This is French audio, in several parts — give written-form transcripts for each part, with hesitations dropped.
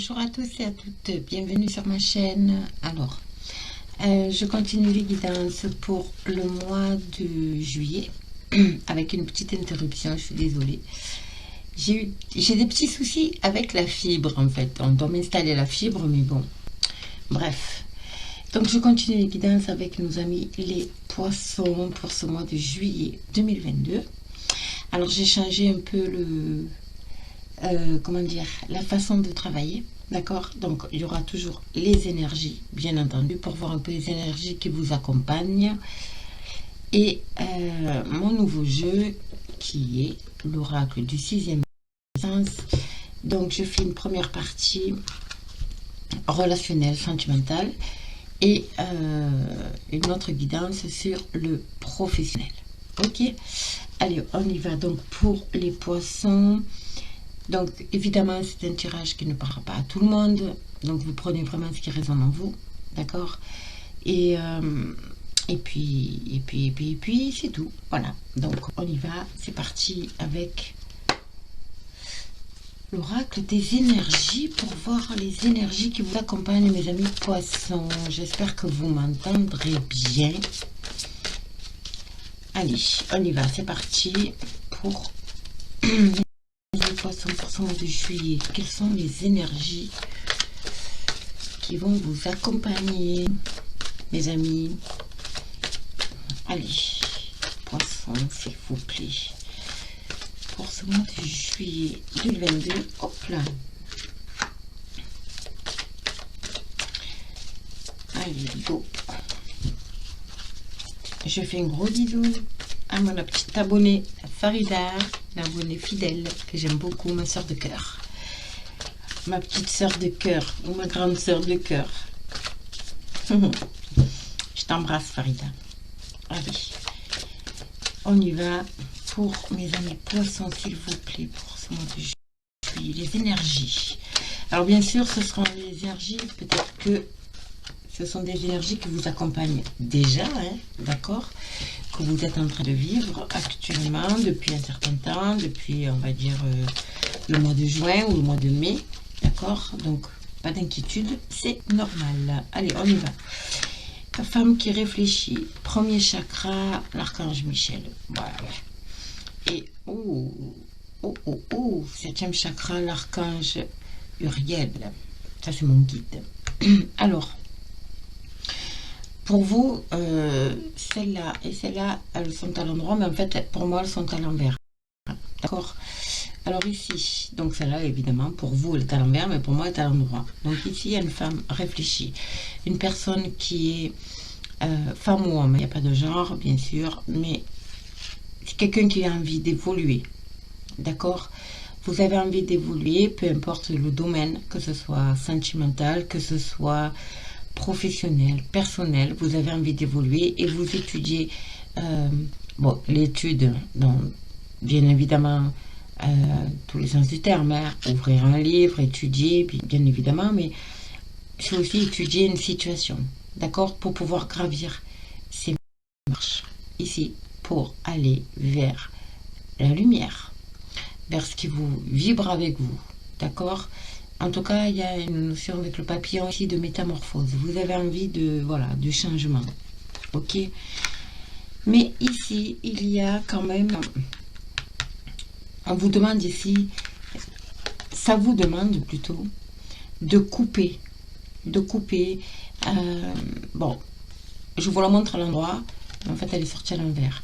Bonjour à tous et à toutes, bienvenue sur ma chaîne. Alors, je continue les guidances pour le mois de juillet avec une petite interruption, je suis désolée. J'ai des petits soucis avec la fibre en fait. On doit m'installer la fibre, mais bon, bref. Donc je continue les guidances avec nos amis les poissons pour ce mois de juillet 2022. Alors j'ai changé un peu le... comment dire, la façon de travailler, d'accord? Donc il y aura toujours les énergies, bien entendu, pour voir un peu les énergies qui vous accompagnent, et mon nouveau jeu qui est l'oracle du sixième sens. Donc je fais une première partie relationnelle, sentimentale, et une autre guidance sur le professionnel. Ok, allez, on y va. Donc pour les poissons, donc évidemment c'est un tirage qui ne parlera pas à tout le monde, donc vous prenez vraiment ce qui résonne en vous, d'accord? Et puis c'est tout, voilà. Donc on y va, c'est parti avec l'oracle des énergies pour voir les énergies qui vous accompagnent, mes amis poissons. J'espère que vous m'entendrez bien. Allez, on y va, c'est parti pour les poissons pour ce mois de juillet. Quelles sont les énergies qui vont vous accompagner, mes amis? Allez, poissons, s'il vous plaît. Pour ce mois de juillet 2022, hop là. Allez, go. Je fais un gros bisou à mon petite abonnée Farida, l'abonnée fidèle que j'aime beaucoup, ma soeur de cœur. Ma petite soeur de cœur, ou ma grande soeur de cœur. Je t'embrasse Farida. Allez, on y va pour mes amis poissons, s'il vous plaît, pour ce mois de juillet. Les énergies. Alors bien sûr, ce seront les énergies, peut-être que ce sont des énergies qui vous accompagnent déjà, hein, d'accord, que vous êtes en train de vivre actuellement depuis un certain temps, depuis, on va dire, le mois de juin ou le mois de mai, d'accord? Donc, pas d'inquiétude, c'est normal. Allez, on y va. La femme qui réfléchit, premier chakra, l'archange Michel. Voilà. Et, septième chakra, l'archange Uriel. Ça, c'est mon guide. Alors, pour vous, celle-là et celle-là, elles sont à l'endroit, mais en fait, pour moi, elles sont à l'envers. D'accord? Alors ici, donc celle-là, évidemment, pour vous, elle est à l'envers, mais pour moi, elle est à l'endroit. Donc ici, il y a une femme réfléchie. Une personne qui est femme ou homme, il n'y a pas de genre, bien sûr, mais c'est quelqu'un qui a envie d'évoluer. D'accord? Vous avez envie d'évoluer, peu importe le domaine, que ce soit sentimental, que ce soit professionnel, personnel, vous avez envie d'évoluer et vous étudiez, bon, l'étude, bien évidemment, tous les sens du terme, hein, ouvrir un livre, étudier, bien évidemment, mais c'est aussi étudier une situation, d'accord, pour pouvoir gravir ces marches ici, pour aller vers la lumière, vers ce qui vous vibre avec vous, d'accord? En tout cas, il y a une notion avec le papillon ici de métamorphose. Vous avez envie de, voilà, de changement. Ok? Mais ici, il y a quand même... On vous demande ici... Ça vous demande plutôt de couper. De couper... bon, je vous la montre à l'endroit. En fait, elle est sortie à l'envers.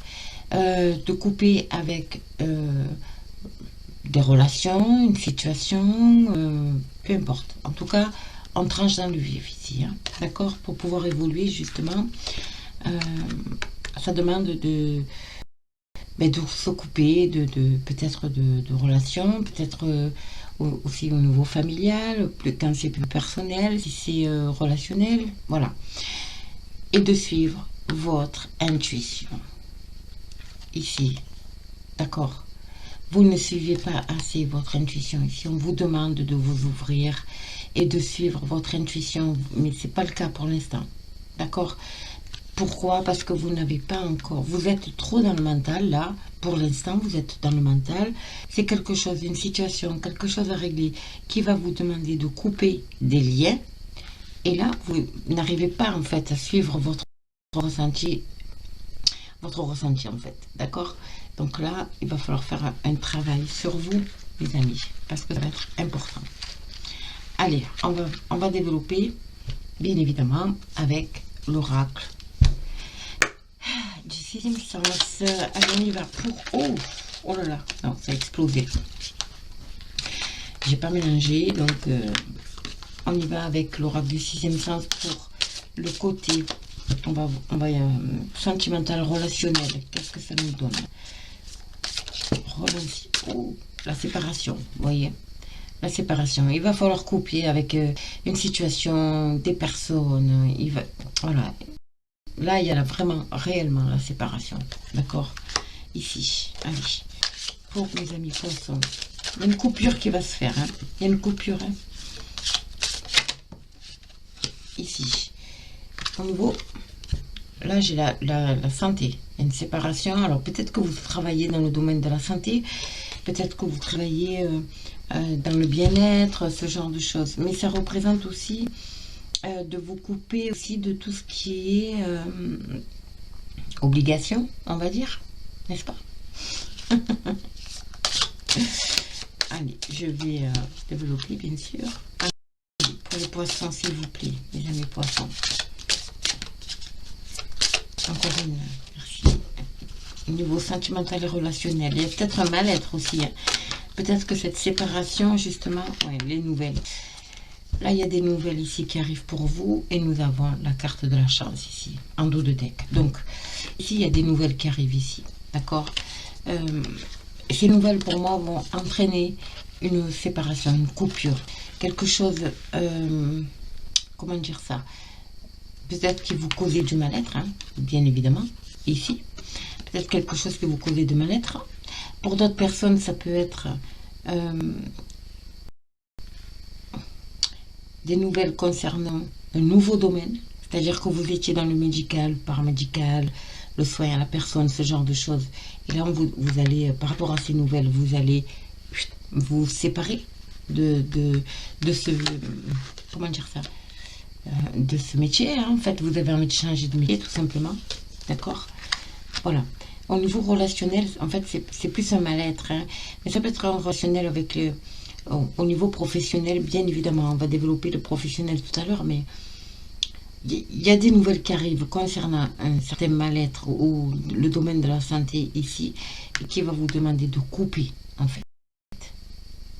De couper avec... des relations, une situation, peu importe. En tout cas, on tranche dans le vif ici, hein, d'accord? Pour pouvoir évoluer, justement, ça demande de se couper peut-être de relations, peut-être aussi au niveau familial, quand c'est plus personnel, si c'est relationnel, voilà. Et de suivre votre intuition, ici, d'accord? Vous ne suivez pas assez votre intuition ici. On vous demande de vous ouvrir et de suivre votre intuition, mais ce n'est pas le cas pour l'instant. D'accord? Pourquoi? Parce que vous n'avez pas encore... Vous êtes trop dans le mental, là, Pour l'instant, vous êtes dans le mental. C'est quelque chose, une situation, quelque chose à régler qui va vous demander de couper des liens. Et là, vous n'arrivez pas en fait à suivre votre ressenti en fait. D'accord? Donc là, il va falloir faire un travail sur vous, les amis, parce que ça va être important. Allez, on va développer, bien évidemment, avec l'oracle du sixième sens. Allez, on y va pour... Oh là là, non, ça a explosé. J'ai pas mélangé, donc on y va avec l'oracle du sixième sens pour le côté, on va sentimental, relationnel. Qu'est-ce que ça nous donne? La séparation, vous voyez, la séparation. Il va falloir couper avec une situation, des personnes. Voilà. Là, il y a vraiment, réellement la séparation. D'accord? Ici, allez. Pour mes amis poissons, il y a une coupure qui va se faire. Hein. Il y a une coupure. Hein. Ici. Au niveau, là, j'ai la santé. Il y a une séparation. Alors, peut-être que vous travaillez dans le domaine de la santé. Peut-être que vous travaillez dans le bien-être, ce genre de choses. Mais ça représente aussi de vous couper aussi de tout ce qui est obligation, on va dire, n'est-ce pas? Allez, je vais développer, bien sûr. Allez, pour les poissons, s'il vous plaît, les amis poissons. Encore une, merci. Au niveau sentimental et relationnel, il y a peut-être un mal-être aussi. Hein. Peut-être que cette séparation, justement, ouais, les nouvelles. Là, il y a des nouvelles ici qui arrivent pour vous. Et nous avons la carte de la chance ici, en dos de deck. Donc, ici, il y a des nouvelles qui arrivent ici. D'accord? Ces nouvelles, pour moi, vont entraîner une séparation, une coupure. Quelque chose, comment dire ça? Peut-être qui vous causez du mal-être, hein, bien évidemment, ici. Peut-être quelque chose qui vous causez du mal-être. Pour d'autres personnes, ça peut être... des nouvelles concernant un nouveau domaine, c'est-à-dire que vous étiez dans le médical, paramédical, le soin à la personne, ce genre de choses. Et là, vous allez, par rapport à ces nouvelles, vous allez vous séparer de ce, comment dire ça, de ce métier. Hein. En fait, vous avez envie de changer de métier, tout simplement. D'accord? Voilà. Au niveau relationnel, en fait, c'est plus un mal-être. Hein. Mais ça peut être un relationnel avec le... Au niveau professionnel, bien évidemment, on va développer le professionnel tout à l'heure, mais il y a des nouvelles qui arrivent concernant un certain mal-être ou le domaine de la santé ici, et qui va vous demander de couper, en fait,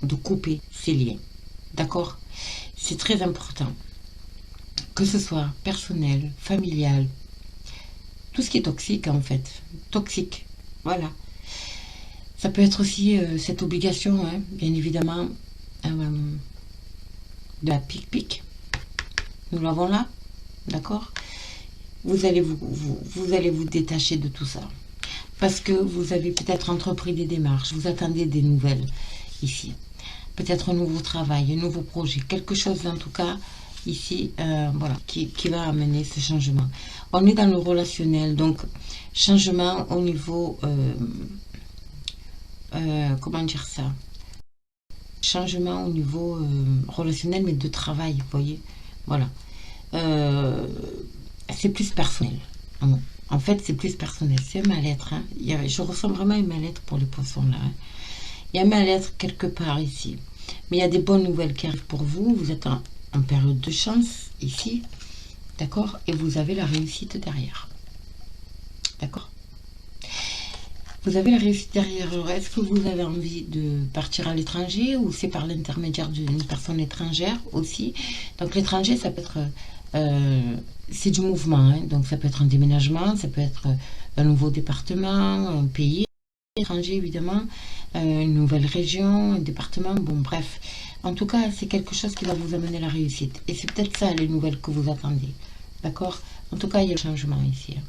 de couper ces liens. D'accord? C'est très important, que ce soit personnel, familial, tout ce qui est toxique, en fait, toxique, voilà. Ça peut être aussi cette obligation, hein, bien évidemment, de la pic-pic. Nous l'avons là, d'accord? Vous allez vous détacher de tout ça. Parce que vous avez peut-être entrepris des démarches, vous attendez des nouvelles ici. Peut-être un nouveau travail, un nouveau projet, quelque chose en tout cas, ici, voilà, qui va amener ce changement. On est dans le relationnel, donc changement au niveau... comment dire ça, changement au niveau relationnel, mais de travail, vous voyez, voilà, c'est plus personnel. En fait, c'est plus personnel, c'est un mal-être. Hein. Je ressens vraiment un mal-être pour les poissons là. Hein. Il y a un mal-être quelque part ici, mais il y a des bonnes nouvelles qui arrivent pour vous. Vous êtes en période de chance ici, d'accord, et vous avez la réussite derrière, d'accord. Vous avez la réussite derrière. Est-ce que vous avez envie de partir à l'étranger ou c'est par l'intermédiaire d'une personne étrangère aussi? Donc l'étranger, ça peut être... c'est du mouvement. Hein. Donc ça peut être un déménagement, ça peut être un nouveau département, un pays étranger évidemment, une nouvelle région, un département, bon bref. En tout cas, c'est quelque chose qui va vous amener la réussite. Et c'est peut-être ça les nouvelles que vous attendez. D'accord? En tout cas, il y a le changement ici. Hein.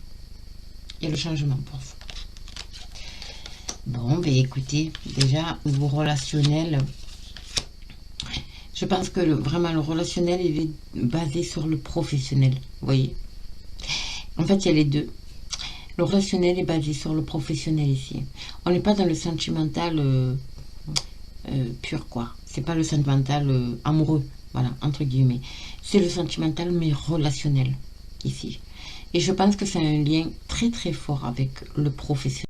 Il y a le changement pour vous. Bon, ben écoutez, déjà, niveau relationnel, je pense que vraiment le relationnel, il est basé sur le professionnel, vous voyez. En fait, il y a les deux. Le relationnel est basé sur le professionnel ici. On n'est pas dans le sentimental pur, quoi. C'est pas le sentimental amoureux, voilà, entre guillemets. C'est le sentimental, mais relationnel, ici. Et je pense que c'est un lien très très fort avec le professionnel.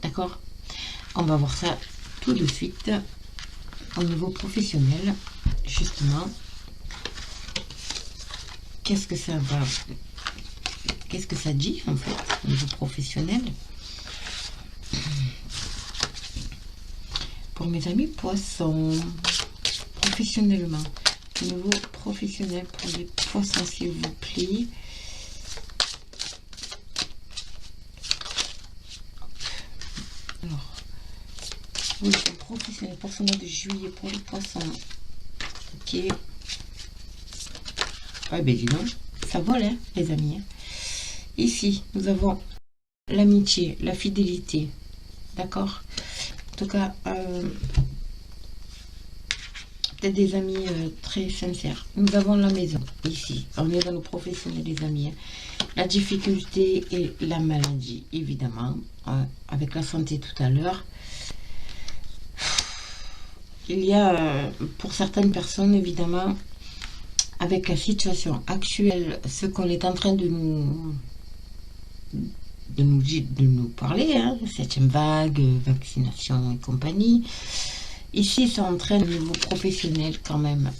D'accord? On va voir ça tout de suite au niveau professionnel, justement. Qu'est-ce que ça va... Qu'est-ce que ça dit, en fait, au niveau professionnel? Pour mes amis poissons, professionnellement, au niveau professionnel pour les poissons, s'il vous plaît. Alors, oui, professionnel pour ce mois de juillet pour les poissons. Ok. Ouais, ben dis donc, ça vole, hein, les amis. Hein. Ici, nous avons l'amitié, la fidélité. D'accord? En tout cas, peut-être des amis très sincères. Nous avons la maison, ici. On est dans le professionnel, les amis. Hein. La difficulté et la maladie, évidemment. Avec la santé tout à l'heure. Il y a, pour certaines personnes, évidemment, avec la situation actuelle, ce qu'on est en train de nous parler, hein, 7e vague, vaccination et compagnie. Ici, ça entraîne au niveau professionnel quand même.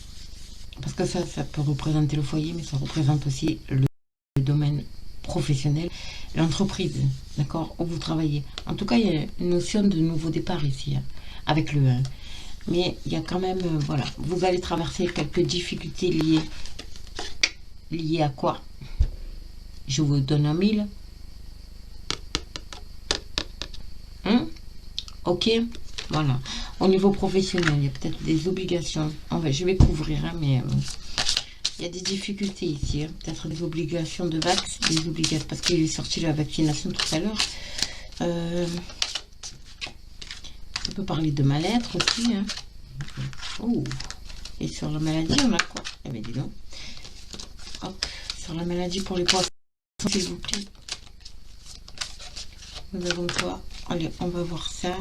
Parce que ça peut représenter le foyer, mais ça représente aussi le domaine professionnel, l'entreprise, d'accord, où vous travaillez. En tout cas, il y a une notion de nouveau départ ici, hein, avec le 1. Mais il y a quand même, voilà, vous allez traverser quelques difficultés liées à quoi? Je vous donne un 1000. Ok, voilà. Au niveau professionnel, il y a peut-être des obligations. Je vais couvrir, hein, mais il y a des difficultés ici. Hein. Peut-être des obligations de vax, des obligations, parce qu'il est sorti la vaccination tout à l'heure. On peut parler de mal-être aussi. Hein. Oh. Et sur la maladie, on a quoi? Eh bien, dis donc. Hop. Sur la maladie pour les poissons, s'il vous plaît. Nous avons quoi? Allez, on va voir ça.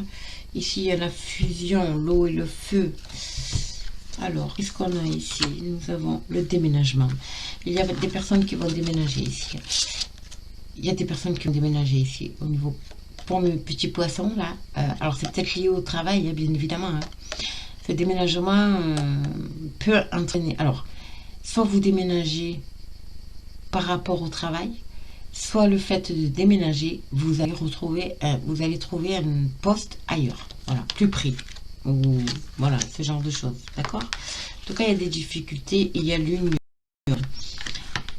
Ici, il y a la fusion, l'eau et le feu. Alors, qu'est-ce qu'on a ici? Nous avons le déménagement. Il y a des personnes qui vont déménager ici. Il y a des personnes qui vont déménager ici. Au niveau, pour mes petits poissons, là. Alors, c'est peut-être lié au travail, hein, bien évidemment. Hein. Ce déménagement peut entraîner... Alors, soit vous déménagez par rapport au travail, soit le fait de déménager, vous allez trouver un poste ailleurs, voilà, plus près, ou voilà, ce genre de choses, d'accord? En tout cas, il y a des difficultés, il y a l'union.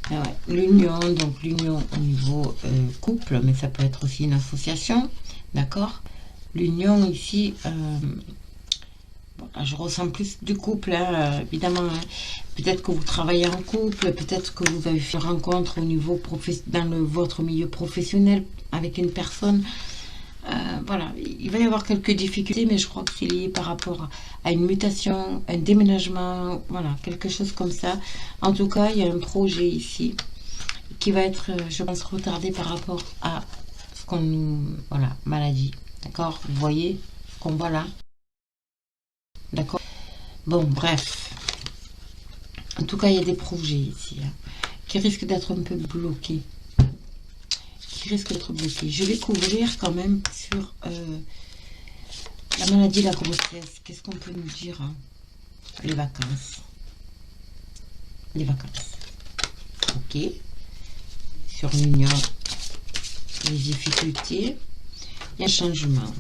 Ah ouais, l'union, donc l'union au niveau couple, mais ça peut être aussi une association, d'accord? L'union ici, je ressens plus du couple, hein, évidemment. Hein. Peut-être que vous travaillez en couple, peut-être que vous avez fait une rencontre au niveau dans votre milieu professionnel avec une personne. Voilà, il va y avoir quelques difficultés, mais je crois que c'est lié par rapport à une mutation, un déménagement, voilà, quelque chose comme ça. En tout cas, il y a un projet ici qui va être, je pense, retardé par rapport à ce qu'on nous... Voilà, maladie, d'accord? Vous voyez ce qu'on voit là? D'accord. Bon, bref. En tout cas, il y a des projets ici hein, qui risquent d'être un peu bloqués. Je vais couvrir quand même sur la maladie, la grossesse. Qu'est-ce qu'on peut nous dire hein? Les vacances. Les vacances. Ok. Sur l'union, les difficultés. Il y a un changement.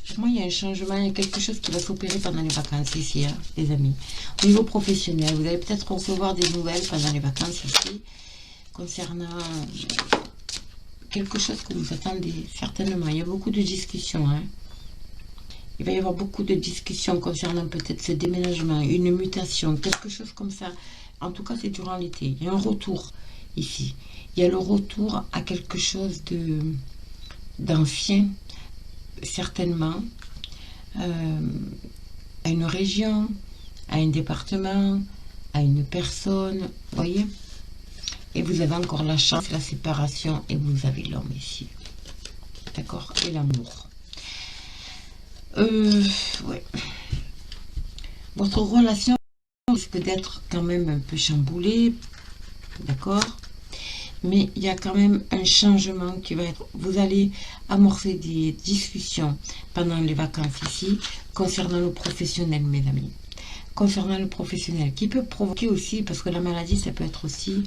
Pour moi, il y a un changement, il y a quelque chose qui va s'opérer pendant les vacances ici, hein, les amis. Au niveau professionnel, vous allez peut-être recevoir des nouvelles pendant les vacances ici, concernant quelque chose que vous attendez, certainement. Il y a beaucoup de discussions. Hein. Il va y avoir beaucoup de discussions concernant peut-être ce déménagement, une mutation, quelque chose comme ça. En tout cas, c'est durant l'été. Il y a un retour ici. Il y a le retour à quelque chose d'ancien, certainement, à une région, à un département, à une personne, vous voyez, Et vous avez encore la chance, la séparation, et vous avez l'homme ici. D'accord? Et l'amour. Ouais. Votre relation risque d'être quand même un peu chamboulée. D'accord? Mais il y a quand même un changement qui va être... Vous allez amorcer des discussions pendant les vacances ici concernant le professionnel, mes amis. Concernant le professionnel, qui peut provoquer aussi, parce que la maladie, ça peut être aussi,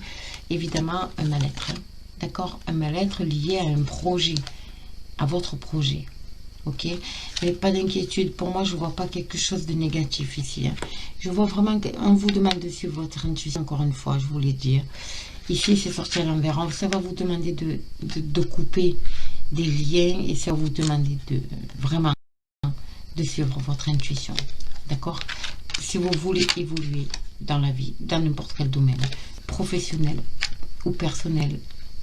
évidemment, un mal-être. Hein. D'accord? Un mal-être lié à un projet, à votre projet. Ok? Mais pas d'inquiétude. Pour moi, je ne vois pas quelque chose de négatif ici. Hein. Je vois vraiment qu'on vous demande de suivre votre intuition, encore une fois, je voulais dire. Ici, c'est sorti à l'envers. Ça va vous demander de couper des liens et ça va vous demander de vraiment de suivre votre intuition. D'accord? Si vous voulez évoluer dans la vie, dans n'importe quel domaine, professionnel ou personnel,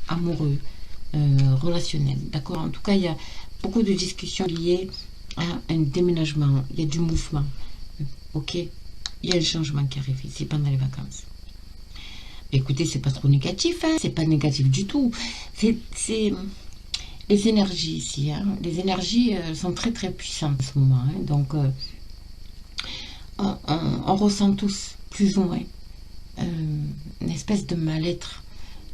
amoureux, relationnel. D'accord? En tout cas, il y a beaucoup de discussions liées à un déménagement. Il y a du mouvement. Ok? Il y a un changement qui arrive ici pendant les vacances. Écoutez, c'est pas trop négatif, hein? C'est pas négatif du tout. C'est les énergies ici, hein? Les énergies sont très très puissantes en ce moment, hein? Donc on ressent tous plus ou moins une espèce de mal-être.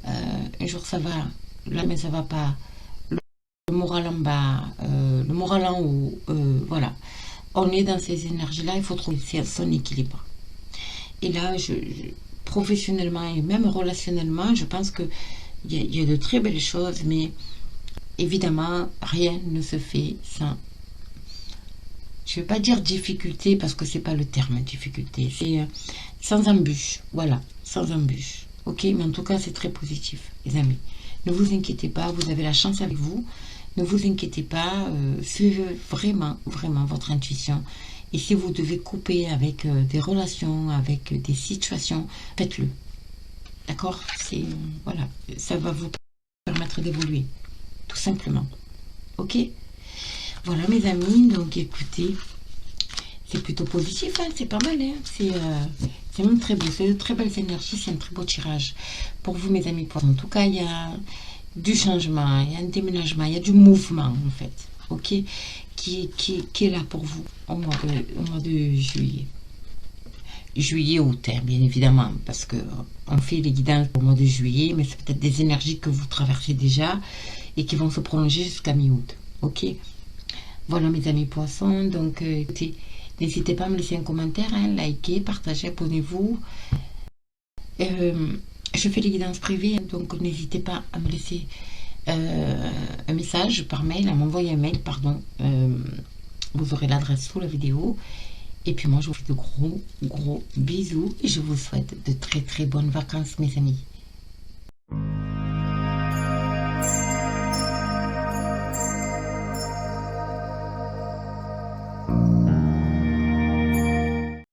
Un jour ça va, là mais ça va pas. Le moral en bas, le moral en haut, voilà. On est dans ces énergies-là, il faut trouver son équilibre. Et là, professionnellement et même relationnellement, je pense qu'il y a de très belles choses, mais évidemment, rien ne se fait sans, je ne vais pas dire difficulté, parce que c'est pas le terme difficulté, c'est sans embûche, voilà, sans embûche. Ok, mais en tout cas, c'est très positif, les amis. Ne vous inquiétez pas, vous avez la chance avec vous. Ne vous inquiétez pas, suivez vraiment, vraiment votre intuition. Et si vous devez couper avec des relations, avec des situations, faites-le. D'accord? C'est voilà, ça va vous permettre d'évoluer, tout simplement. Ok? Voilà mes amis, donc écoutez, c'est plutôt positif, hein, c'est pas mal, hein, c'est même très beau, c'est de très belles énergies, c'est un très beau tirage pour vous mes amis. En tout cas, il y a du changement, il y a un déménagement, il y a du mouvement en fait, ok, qui est là pour vous au mois de juillet. Juillet août, hein, bien évidemment, parce que on fait les guidances au mois de juillet, mais c'est peut-être des énergies que vous traversez déjà et qui vont se prolonger jusqu'à mi-août, ok. Voilà mes amis poissons, donc écoutez, n'hésitez pas à me laisser un commentaire, hein, likez, partagez, abonnez-vous. Je fais les guidances privées, donc n'hésitez pas à me laisser un message par mail, à m'envoyer un mail, pardon. Vous aurez l'adresse sous la vidéo. Et puis moi, je vous fais de gros bisous et je vous souhaite de très très bonnes vacances, mes amis.